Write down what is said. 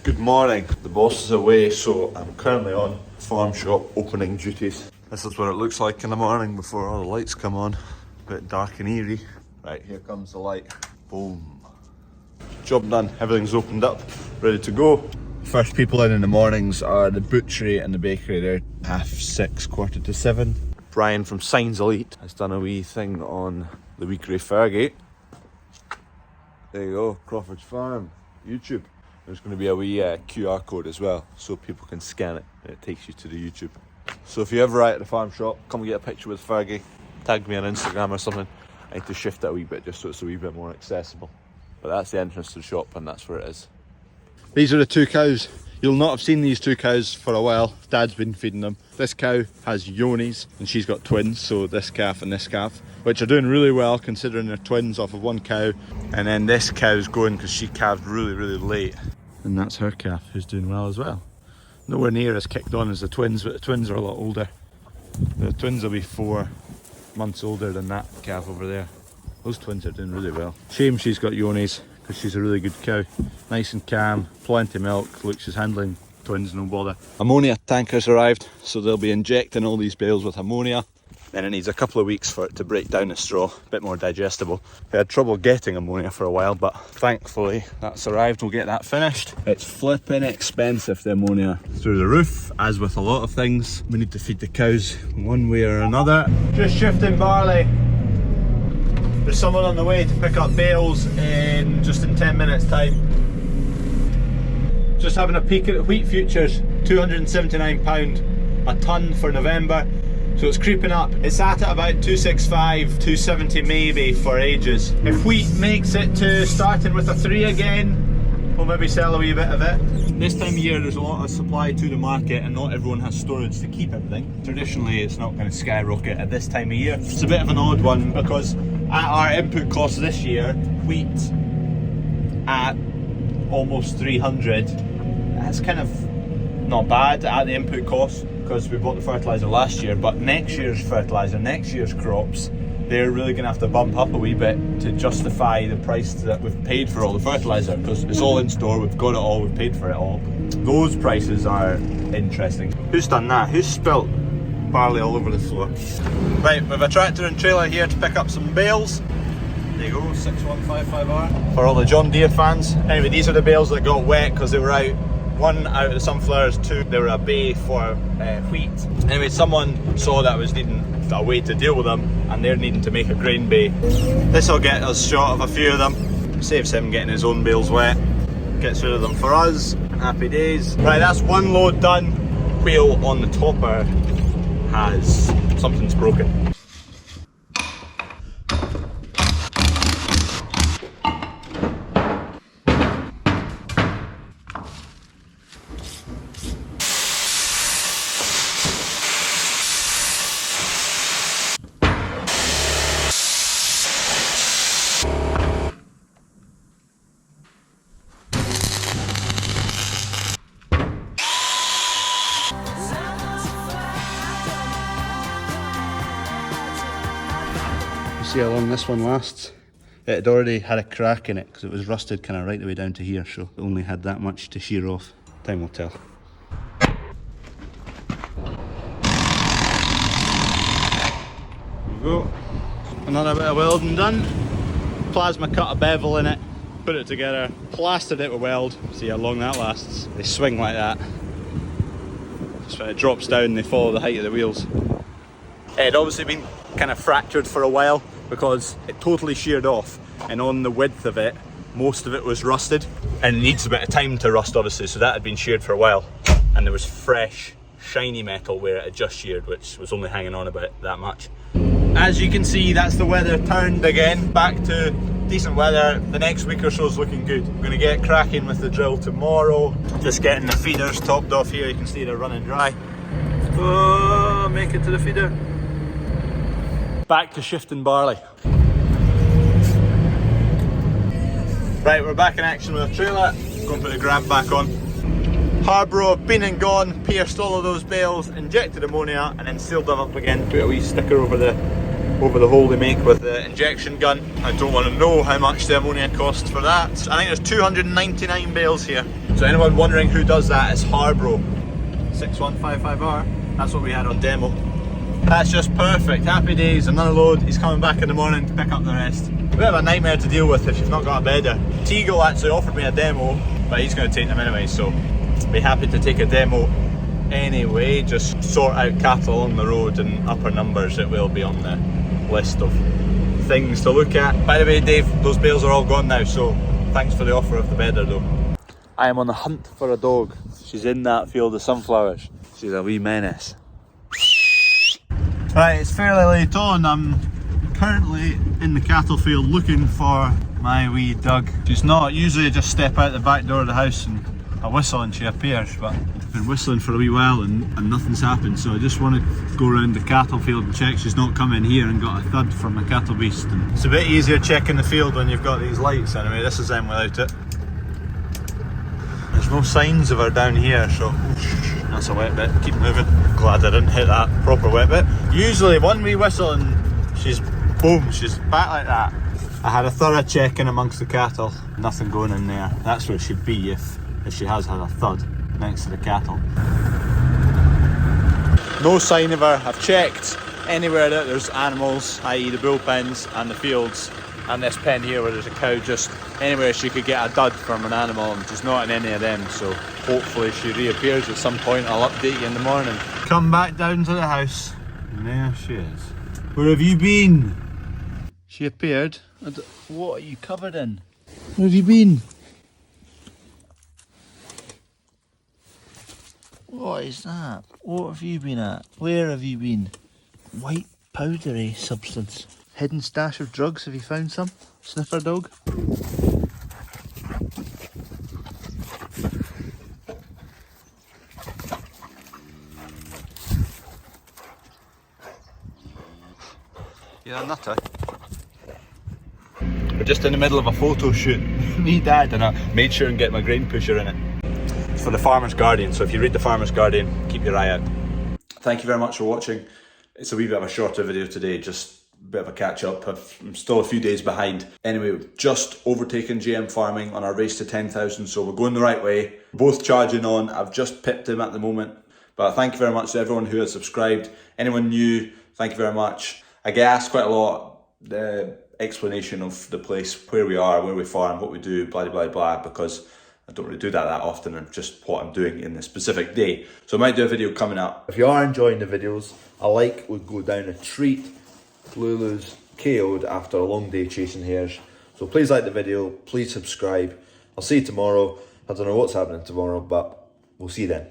Good morning. The boss is away, so I'm currently on farm shop opening duties. This is what it looks like in the morning before all the lights come on. A bit dark and eerie. Right, here comes the light. Boom. Job done. Everything's opened up, ready to go. First people in the mornings are the butchery and the bakery. They're 6:30, 6:45. Brian from Signs Elite has done a wee thing on the wee grey Fairgate. There you go, CrawfordsFarm, YouTube. There's going to be a wee QR code as well, so people can scan it and it takes you to the YouTube. So if you ever are at the farm shop, come and get a picture with Fergie. Tag me on Instagram or something. I need to shift it a wee bit just so it's a wee bit more accessible. But that's the entrance to the shop and that's where it is. These are the two cows. You'll not have seen these two cows for a while. Dad's been feeding them. This cow has yonis and she's got twins, so this calf and this calf, which are doing really well considering they're twins off of one cow. And then this cow's going because she calved really late. And that's her calf who's doing well as well. Nowhere near as kicked on as the twins, but the twins are a lot older. The twins will be 4 months older than that calf over there. Those twins are doing really well. Shame she's got yonis because she's a really good cow. Nice and calm, plenty of milk. Look, she's handling twins, no bother. Ammonia tankers arrived, so they'll be injecting all these bales with ammonia. Then it needs a couple of weeks for it to break down the straw, a bit more digestible. We had trouble getting ammonia for a while, but thankfully that's arrived. We'll get that finished. It's flipping expensive, the ammonia, through the roof. As with a lot of things, we need to feed the cows one way or another. Just shifting barley. There's someone on the way to pick up bales in just in 10 minutes time. Just having a peek at the wheat futures, £279 a tonne for November. So it's creeping up. It's at about 265, 270 maybe for ages. If wheat makes it to starting with a 3 again, we'll maybe sell a wee bit of it. This time of year there's a lot of supply to the market and not everyone has storage to keep everything. Traditionally it's not going to skyrocket at this time of year. It's a bit of an odd one because at our input costs this year, wheat at almost 300, that's kind of not bad at the input cost, because we bought the fertiliser last year, but next year's fertiliser, next year's crops, they're really going to have to bump up a wee bit to justify the price that we've paid for all the fertiliser, because it's all in store, we've got it all, we've paid for it all. Those prices are interesting. Who's done that? Who's spilt barley all over the floor? Right, we have a tractor and trailer here to pick up some bales. There you go, 6155R. For all the John Deere fans. Anyway, these are the bales that got wet because they were out. 1 out of the sunflowers, 2 they were a bay for wheat. Anyway, someone saw that I was needing a way to deal with them and they're needing to make a grain bay. This will get us short of a few of them, saves him getting his own bales wet, gets rid of them for us, and happy days. Right, that's 1 load done. Wheel on the topper has, something's broken. See how long this one lasts. It had already had a crack in it because it was rusted kind of right the way down to here, so it only had that much to shear off. Time will tell. There we go. Another bit of welding done. Plasma cut a bevel in it, put it together, plastered it with weld. See how long that lasts. They swing like that. Just when it drops down they follow the height of the wheels. It had obviously been kind of fractured for a while because it totally sheared off, and on the width of it most of it was rusted and it needs a bit of time to rust obviously, so that had been sheared for a while and there was fresh shiny metal where it had just sheared, which was only hanging on about that much. As you can see, that's the weather turned again, back to decent weather. The next week or so is looking good. We're going to get cracking with the drill tomorrow. Just getting the feeders topped off here, you can see they're running dry. Oh, make it to the feeder. Back to shifting barley. Right, we're back in action with a trailer. Going to put the grab back on. Harborough have been and gone, pierced all of those bales, injected ammonia and then sealed them up again. Put a wee sticker over the hole they make with the injection gun. I don't want to know how much the ammonia cost for that. I think there's 299 bales here. So anyone wondering who does that, it's Harbro 6155R. That's what we had on demo. That's just perfect. Happy days, another load. He's coming back in the morning to pick up the rest. A bit of a nightmare to deal with if you've not got a bedder. Teagle actually offered me a demo, but he's going to take them anyway, so be happy to take a demo anyway. Just sort out cattle on the road and upper numbers. It will be on the list of things to look at. By the way, Dave, those bales are all gone now, so thanks for the offer of the bedder though. I am on the hunt for a dog. She's in that field of sunflowers. She's a wee menace. Right, it's fairly late on. I'm currently in the cattle field looking for my wee Doug. She's not. Usually I just step out the back door of the house and I whistle and she appears, but I've been whistling for a wee while and nothing's happened, so I just want to go around the cattle field and check she's not come in here and got a thud from a cattle beast. And it's a bit easier checking the field when you've got these lights anyway. This is them without it. There's no signs of her down here, so that's a wet bit. Keep moving. Glad I didn't hit that proper wet bit. Usually one wee whistle and she's boom, she's back like that. I had a thorough check in amongst the cattle. Nothing going in there. That's where she'd be if she has had a thud next to the cattle. No sign of her. I've checked anywhere that there's animals, i.e. the bullpens and the fields, and this pen here where there's a cow, just anywhere she could get a dud from an animal, and she's not in any of them, so hopefully she reappears at some point. I'll update you in the morning. Come back down to the house, and there she is. Where have you been? She appeared. What are you covered in? Where have you been? What is that? What have you been at? Where have you been? White powdery substance. Hidden stash of drugs, have you found some? Sniffer dog? You're a nutter. We're just in the middle of a photo shoot. Me, Dad, and I made sure and get my grain pusher in it. It's for the Farmer's Guardian, so if you read the Farmer's Guardian, keep your eye out. Thank you very much for watching. It's a wee bit of a shorter video today, just a bit of a catch up. I'm still a few days behind. Anyway, we've just overtaken GM Farming on our race to 10,000, so we're going the right way. Both charging on. I've just pipped him at the moment. But thank you very much to everyone who has subscribed. Anyone new, thank you very much. I get asked quite a lot, the explanation of the place, where we are, where we farm, what we do, blah, blah, blah, because I don't really do that often, and just what I'm doing in the specific day. So I might do a video coming up. If you are enjoying the videos, a like would go down a treat. Lulu's KO'd after a long day chasing hares. So please like the video, please subscribe. I'll see you tomorrow. I don't know what's happening tomorrow, but we'll see you then.